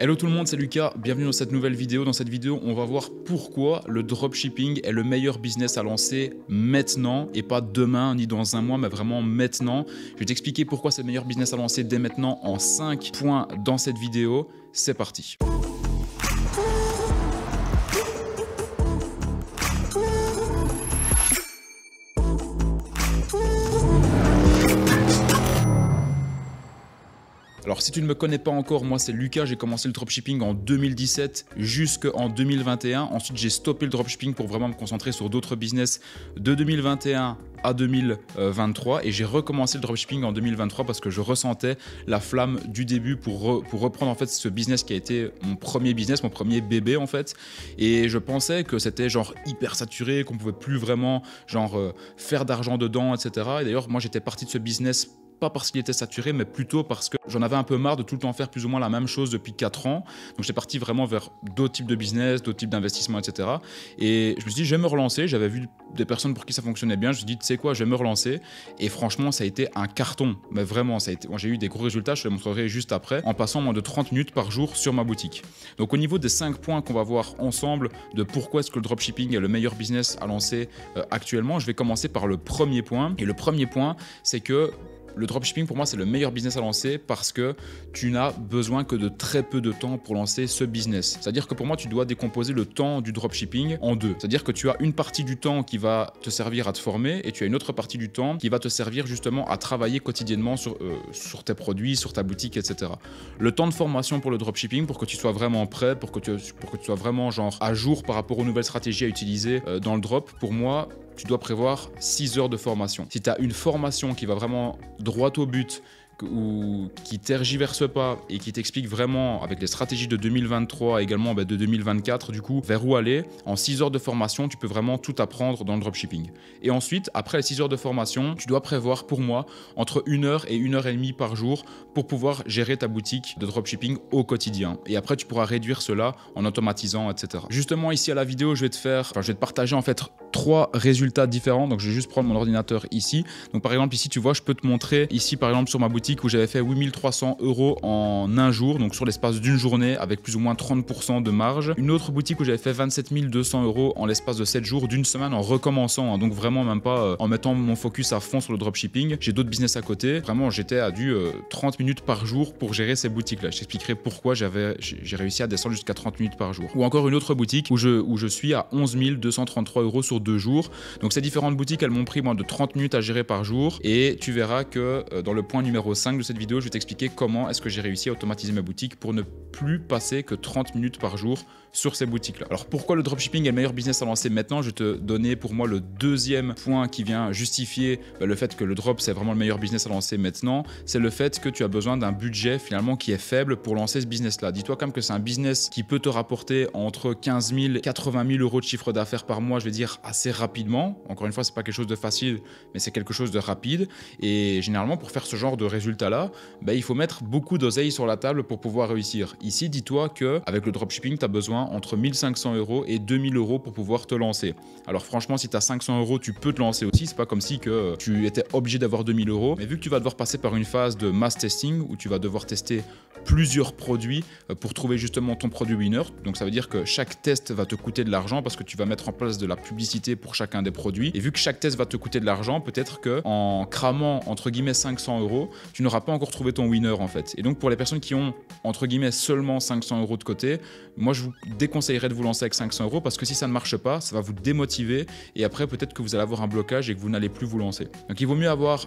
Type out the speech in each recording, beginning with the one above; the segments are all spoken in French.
Hello tout le monde, c'est Lucas, bienvenue dans cette nouvelle vidéo. Dans cette vidéo, on va voir pourquoi le dropshipping est le meilleur business à lancer maintenant et pas demain ni dans un mois, mais vraiment maintenant. Je vais t'expliquer pourquoi c'est le meilleur business à lancer dès maintenant en 5 points dans cette vidéo. C'est parti. Alors si tu ne me connais pas encore, moi c'est Lucas, j'ai commencé le dropshipping en 2017 jusqu'en 2021. Ensuite j'ai stoppé le dropshipping pour vraiment me concentrer sur d'autres business de 2021 à 2023 et j'ai recommencé le dropshipping en 2023 parce que je ressentais la flamme du début pour reprendre en fait ce business qui a été mon premier business, mon premier bébé en fait. Et je pensais que c'était genre hyper saturé, qu'on pouvait plus vraiment genre faire d'argent dedans, etc. Et d'ailleurs moi j'étais parti de ce business pas parce qu'il était saturé, mais plutôt parce que j'en avais un peu marre de tout le temps faire plus ou moins la même chose depuis 4 ans. Donc j'étais parti vraiment vers d'autres types de business, d'autres types d'investissements, etc. Et je me suis dit, je vais me relancer. J'avais vu des personnes pour qui ça fonctionnait bien. Je me suis dit, tu sais quoi, je vais me relancer. Et franchement, ça a été un carton. Mais vraiment, ça a été... Moi, j'ai eu des gros résultats. Je te les montrerai juste après, en passant moins de 30 minutes par jour sur ma boutique. Donc au niveau des 5 points qu'on va voir ensemble de pourquoi est-ce que le dropshipping est le meilleur business à lancer actuellement, je vais commencer par le premier point. Et le premier point, c'est que le dropshipping, pour moi, c'est le meilleur business à lancer parce que tu n'as besoin que de très peu de temps pour lancer ce business. C'est-à-dire que pour moi, tu dois décomposer le temps du dropshipping en deux. C'est-à-dire que tu as une partie du temps qui va te servir à te former et tu as une autre partie du temps qui va te servir justement à travailler quotidiennement sur tes produits, sur ta boutique, etc. Le temps de formation pour le dropshipping, pour que tu sois vraiment prêt, pour que tu sois vraiment genre à jour par rapport aux nouvelles stratégies à utiliser dans le drop, pour moi, tu dois prévoir 6 heures de formation. Si tu as une formation qui va vraiment droit au but, ou qui tergiverse pas et qui t'explique vraiment avec les stratégies de 2023 et également de 2024 du coup vers où aller, en 6 heures de formation tu peux vraiment tout apprendre dans le dropshipping. Et ensuite après les 6 heures de formation tu dois prévoir pour moi entre 1 heure et 1 heure et demie par jour pour pouvoir gérer ta boutique de dropshipping au quotidien. Et après tu pourras réduire cela en automatisant, etc. Justement ici à la vidéo je vais te partager en fait 3 résultats différents. Donc je vais juste prendre mon ordinateur ici. Donc par exemple ici tu vois je peux te montrer ici par exemple sur ma boutique où j'avais fait 8300 € en un jour, donc sur l'espace d'une journée avec plus ou moins 30% de marge. Une autre boutique où j'avais fait 27 200 € en l'espace de 7 jours d'une semaine en recommençant, hein, donc vraiment même pas en mettant mon focus à fond sur le dropshipping. J'ai d'autres business à côté. Vraiment j'étais à du 30 minutes par jour pour gérer ces boutiques là. Je t'expliquerai pourquoi j'ai réussi à descendre jusqu'à 30 minutes par jour. Ou encore une autre boutique où je suis à 11 233 € sur 2 jours. Donc ces différentes boutiques elles m'ont pris moins de 30 minutes à gérer par jour et tu verras que dans le point numéro 5 de cette vidéo, je vais t'expliquer comment est-ce que j'ai réussi à automatiser ma boutique pour ne plus passer que 30 minutes par jour sur ces boutiques-là. Alors pourquoi le dropshipping est le meilleur business à lancer maintenant? Je vais te donner pour moi le deuxième point qui vient justifier le fait que le drop c'est vraiment le meilleur business à lancer maintenant. C'est le fait que tu as besoin d'un budget finalement qui est faible pour lancer ce business-là. Dis-toi quand même que c'est un business qui peut te rapporter entre 15 000 et 80 000 € de chiffre d'affaires par mois, je vais dire assez rapidement. Encore une fois, c'est pas quelque chose de facile, mais c'est quelque chose de rapide. Et généralement, pour faire ce genre de résultat-là, il faut mettre beaucoup d'oseille sur la table pour pouvoir réussir. Ici, dis-toi qu'avec le dropshipping, tu as besoin entre 1500 € et 2000 € pour pouvoir te lancer. Alors franchement, si tu as 500 €, tu peux te lancer aussi. C'est pas comme si que tu étais obligé d'avoir 2000 €. Mais vu que tu vas devoir passer par une phase de mass testing où tu vas devoir tester plusieurs produits pour trouver justement ton produit winner. Donc ça veut dire que chaque test va te coûter de l'argent parce que tu vas mettre en place de la publicité pour chacun des produits. Et vu que chaque test va te coûter de l'argent, peut-être que en cramant entre guillemets 500 €, tu n'auras pas encore trouvé ton winner en fait. Et donc pour les personnes qui ont entre guillemets seulement 500 € de côté, moi je vous déconseillerais de vous lancer avec 500 € parce que si ça ne marche pas, ça va vous démotiver et après peut-être que vous allez avoir un blocage et que vous n'allez plus vous lancer. Donc il vaut mieux avoir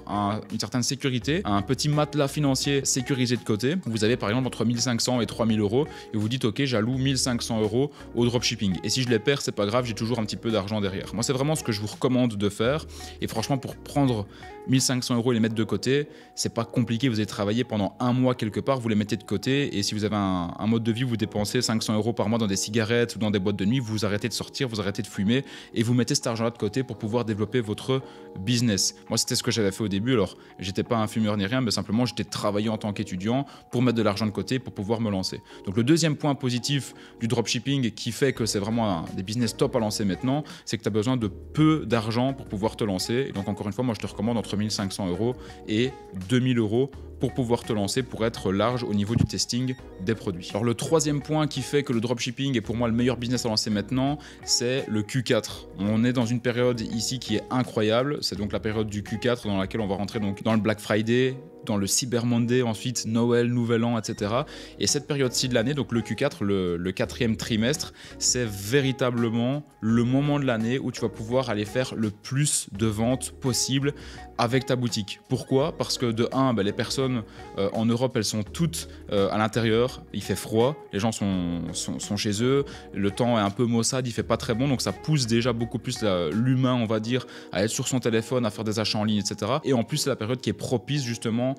une certaine sécurité, un petit matelas financier sécurisé de côté. Vous avez par exemple entre 1500 et 3000 € et vous dites ok, j'alloue 1500 € au dropshipping et si je les perds c'est pas grave, j'ai toujours un petit peu d'argent derrière. Moi c'est vraiment ce que je vous recommande de faire et franchement pour prendre 1500 € et les mettre de côté, c'est pas compliqué. Vous allez travailler pendant un mois quelque part, vous les mettez de côté et si vous avez un mode de vie où vous dépensez 500 € par mois dans des cigarettes ou dans des boîtes de nuit, vous arrêtez de sortir, vous arrêtez de fumer et vous mettez cet argent là de côté pour pouvoir développer votre business. Moi c'était ce que j'avais fait au début. Alors j'étais pas un fumeur ni rien, mais simplement j'étais travaillé en tant qu'étudiant pour mettre de l'argent de côté pour pouvoir me lancer. Donc le deuxième point positif du dropshipping qui fait que c'est vraiment des business top à lancer maintenant, c'est que tu as besoin de peu d'argent pour pouvoir te lancer. Et donc encore une fois, moi je te recommande entre 1500 € et 2000 € pour pouvoir te lancer, pour être large au niveau du testing des produits. Alors le troisième point qui fait que le dropshipping est pour moi le meilleur business à lancer maintenant, c'est le Q4. On est dans une période ici qui est incroyable, c'est donc la période du Q4 dans laquelle on va rentrer donc dans le Black Friday, dans le Cyber Monday, ensuite Noël, Nouvel An, etc. Et cette période-ci de l'année, donc le Q4, le quatrième trimestre, c'est véritablement le moment de l'année où tu vas pouvoir aller faire le plus de ventes possible avec ta boutique. Pourquoi? Parce que de 1, les personnes en Europe, elles sont toutes à l'intérieur, il fait froid, les gens sont chez eux, le temps est un peu maussade, il fait pas très bon, donc ça pousse déjà beaucoup plus l'humain, on va dire, à être sur son téléphone, à faire des achats en ligne, etc. Et en plus, c'est la période qui est propice justement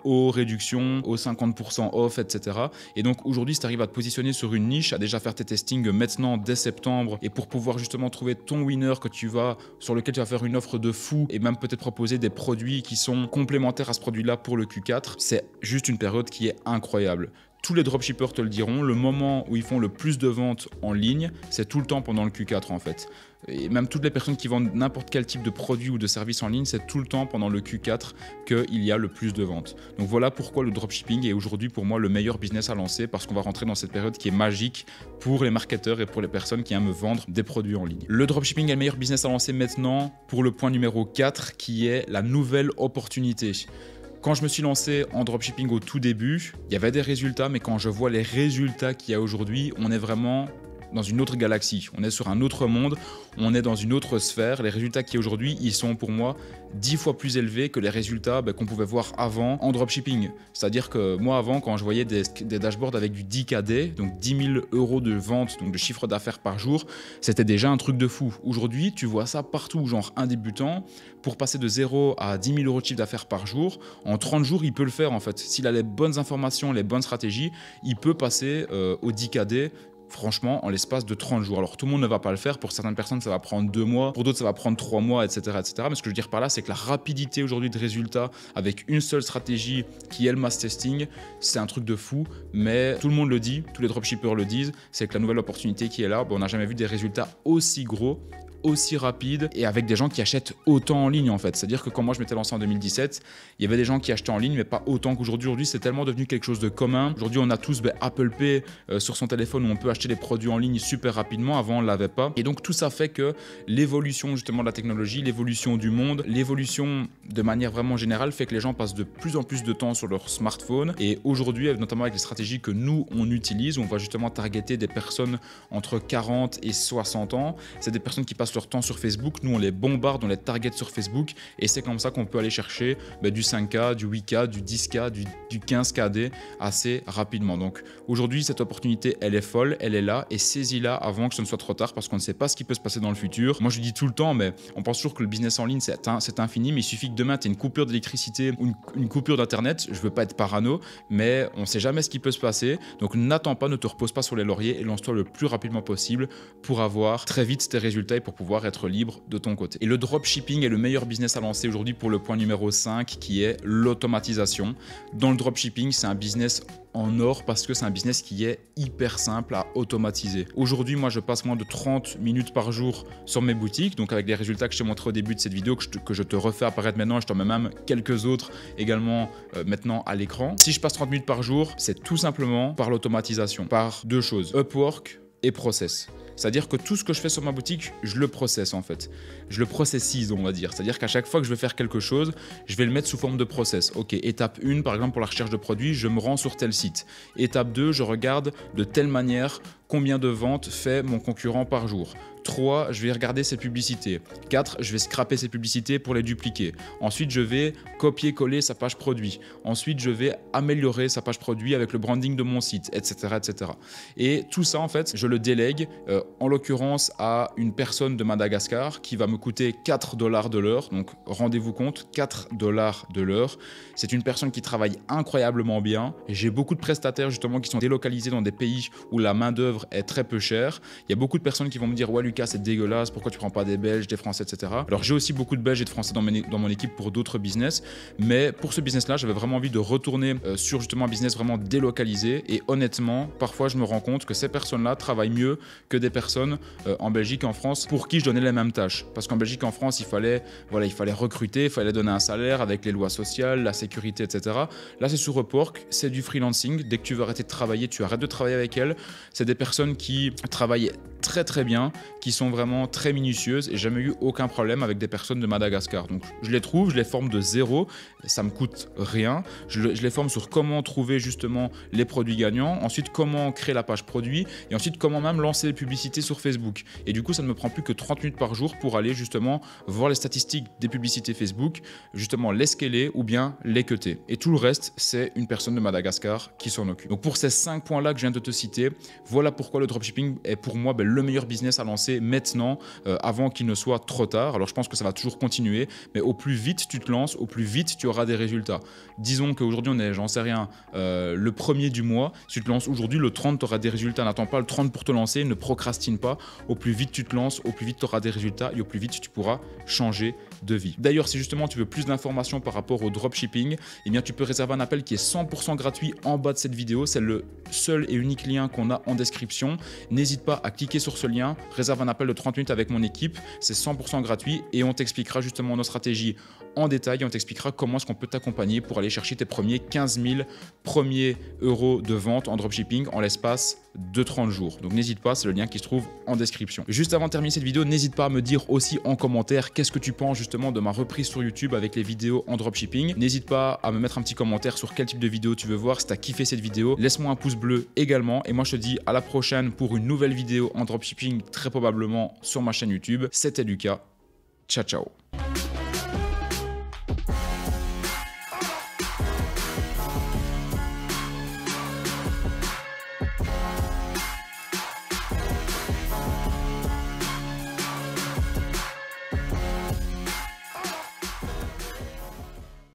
aux réductions, aux 50% off, etc. Et donc aujourd'hui, si tu arrives à te positionner sur une niche, à déjà faire tes testings maintenant dès septembre, et pour pouvoir justement trouver ton winner sur lequel tu vas faire une offre de fou, et même peut-être proposer des produits qui sont complémentaires à ce produit-là pour le Q4, c'est juste une période qui est incroyable. Tous les dropshippers te le diront, le moment où ils font le plus de ventes en ligne, c'est tout le temps pendant le Q4 en fait. Et même toutes les personnes qui vendent n'importe quel type de produit ou de service en ligne, c'est tout le temps pendant le Q4 qu'il y a le plus de ventes. Donc voilà pourquoi le dropshipping est aujourd'hui pour moi le meilleur business à lancer, parce qu'on va rentrer dans cette période qui est magique pour les marketeurs et pour les personnes qui aiment vendre des produits en ligne. Le dropshipping est le meilleur business à lancer maintenant pour le point numéro 4 qui est la nouvelle opportunité. Quand je me suis lancé en dropshipping au tout début, il y avait des résultats, mais quand je vois les résultats qu'il y a aujourd'hui, on est vraiment dans une autre galaxie, on est sur un autre monde, on est dans une autre sphère. Les résultats qui aujourd'hui, ils sont pour moi 10 fois plus élevés que les résultats qu'on pouvait voir avant en dropshipping. C'est-à-dire que moi avant, quand je voyais des dashboards avec du 10KD, donc 10 000 euros de vente, donc de chiffre d'affaires par jour, c'était déjà un truc de fou. Aujourd'hui, tu vois ça partout, genre un débutant, pour passer de 0 à 10 000 euros de chiffre d'affaires par jour, en 30 jours, il peut le faire en fait. S'il a les bonnes informations, les bonnes stratégies, il peut passer au 10KD franchement en l'espace de 30 jours. Alors tout le monde ne va pas le faire, pour certaines personnes ça va prendre 2 mois, pour d'autres ça va prendre 3 mois, etc., etc. Mais ce que je veux dire par là, c'est que la rapidité aujourd'hui de résultats avec une seule stratégie qui est le mass testing, c'est un truc de fou, mais tout le monde le dit, tous les dropshippers le disent, c'est que la nouvelle opportunité qui est là, on n'a jamais vu des résultats aussi gros, aussi rapide et avec des gens qui achètent autant en ligne en fait. C'est-à-dire que quand moi je m'étais lancé en 2017, il y avait des gens qui achetaient en ligne mais pas autant qu'aujourd'hui. Aujourd'hui c'est tellement devenu quelque chose de commun. Aujourd'hui on a tous Apple Pay sur son téléphone où on peut acheter des produits en ligne super rapidement. Avant on ne l'avait pas. Et donc tout ça fait que l'évolution justement de la technologie, l'évolution du monde, l'évolution de manière vraiment générale fait que les gens passent de plus en plus de temps sur leur smartphone. Et aujourd'hui, notamment avec les stratégies que nous on utilise, on va justement targeter des personnes entre 40 et 60 ans. C'est des personnes qui passent leur temps sur Facebook, nous on les bombarde, on les target sur Facebook et c'est comme ça qu'on peut aller chercher du 5K, du 8K, du 10K, du 15KD assez rapidement. Donc aujourd'hui cette opportunité elle est folle, elle est là et saisis-la avant que ce ne soit trop tard parce qu'on ne sait pas ce qui peut se passer dans le futur. Moi je dis tout le temps, mais on pense toujours que le business en ligne c'est infini, mais il suffit que demain tu aies une coupure d'électricité ou une coupure d'internet, je veux pas être parano, mais on ne sait jamais ce qui peut se passer, donc n'attends pas, ne te repose pas sur les lauriers et lance-toi le plus rapidement possible pour avoir très vite tes résultats et pour pouvoir être libre de ton côté. Et le dropshipping est le meilleur business à lancer aujourd'hui pour le point numéro 5 qui est l'automatisation. Dans le dropshipping, c'est un business en or parce que c'est un business qui est hyper simple à automatiser. Aujourd'hui, moi, je passe moins de 30 minutes par jour sur mes boutiques, donc avec les résultats que je t'ai montré au début de cette vidéo, que je te refais apparaître maintenant, je t'en mets même quelques autres également maintenant à l'écran. Si je passe 30 minutes par jour, c'est tout simplement par l'automatisation, par deux choses, Upwork et Process. C'est-à-dire que tout ce que je fais sur ma boutique, je le processe en fait. Je le processise, on va dire. C'est-à-dire qu'à chaque fois que je vais faire quelque chose, je vais le mettre sous forme de process. Ok, étape 1, par exemple pour la recherche de produits, je me rends sur tel site. Étape 2, je regarde de telle manière combien de ventes fait mon concurrent par jour. 3, je vais regarder ses publicités. 4, je vais scraper ses publicités pour les dupliquer. Ensuite, je vais copier-coller sa page produit. Ensuite, je vais améliorer sa page produit avec le branding de mon site, etc., etc. Et tout ça, en fait, je le délègue, en l'occurrence, à une personne de Madagascar qui va me coûter 4 $ de l'heure. Donc, rendez-vous compte, 4 $ de l'heure. C'est une personne qui travaille incroyablement bien. J'ai beaucoup de prestataires, justement, qui sont délocalisés dans des pays où la main-d'œuvre main-d'œuvre est très peu chère. Il y a beaucoup de personnes qui vont me dire ouais Lucas c'est dégueulasse, pourquoi tu prends pas des Belges, des Français, etc. Alors j'ai aussi beaucoup de Belges et de Français dans mon équipe pour d'autres business, mais pour ce business là j'avais vraiment envie de retourner sur justement un business vraiment délocalisé, et honnêtement parfois je me rends compte que ces personnes là travaillent mieux que des personnes en Belgique et en France pour qui je donnais les mêmes tâches, parce qu'en Belgique et en France il fallait recruter, il fallait donner un salaire avec les lois sociales, la sécurité, etc. Là c'est sur Upwork, c'est du freelancing. Dès que tu veux arrêter de travailler, tu arrêtes de travailler avec elles. C'est des personnes qui travaillent très très bien, qui sont vraiment très minutieuses, et j'ai jamais eu aucun problème avec des personnes de Madagascar. Donc je les trouve, je les forme de zéro, ça me coûte rien. Je les forme sur comment trouver justement les produits gagnants, ensuite comment créer la page produit, et ensuite comment même lancer les publicités sur Facebook. Et du coup ça ne me prend plus que 30 minutes par jour pour aller justement voir les statistiques des publicités Facebook, justement les scaler ou bien les cutter. Et tout le reste c'est une personne de Madagascar qui s'en occupe. Donc pour ces 5 points là que je viens de te citer, voilà pourquoi le dropshipping est pour moi le meilleur business à lancer maintenant, avant qu'il ne soit trop tard. Alors je pense que ça va toujours continuer, mais au plus vite tu te lances, au plus vite tu auras des résultats. Disons qu'aujourd'hui on est, j'en sais rien, le 1er du mois, si tu te lances aujourd'hui, le 30 tu auras des résultats. N'attends pas le 30 pour te lancer, ne procrastine pas. Au plus vite tu te lances, au plus vite tu auras des résultats, et au plus vite tu pourras changer de vie. D'ailleurs si justement tu veux plus d'informations par rapport au dropshipping, eh bien tu peux réserver un appel qui est 100% gratuit en bas de cette vidéo. C'est le seul et unique lien qu'on a en description. N'hésite pas à cliquer sur ce lien, réserve un appel de 30 minutes avec mon équipe, c'est 100% gratuit, et on t'expliquera justement nos stratégies en détail, et on t'expliquera comment est-ce qu'on peut t'accompagner pour aller chercher tes premiers 15 000 premiers euros de vente en dropshipping en l'espace de 30 jours. Donc n'hésite pas, c'est le lien qui se trouve en description. Juste avant de terminer cette vidéo, n'hésite pas à me dire aussi en commentaire qu'est-ce que tu penses justement de ma reprise sur YouTube avec les vidéos en dropshipping. N'hésite pas à me mettre un petit commentaire sur quel type de vidéo tu veux voir. Si tu as kiffé cette vidéo, laisse-moi un pouce bleu également, et moi je te dis à la prochaine pour une nouvelle vidéo en dropshipping, très probablement sur ma chaîne YouTube. C'était Lucas, ciao ciao.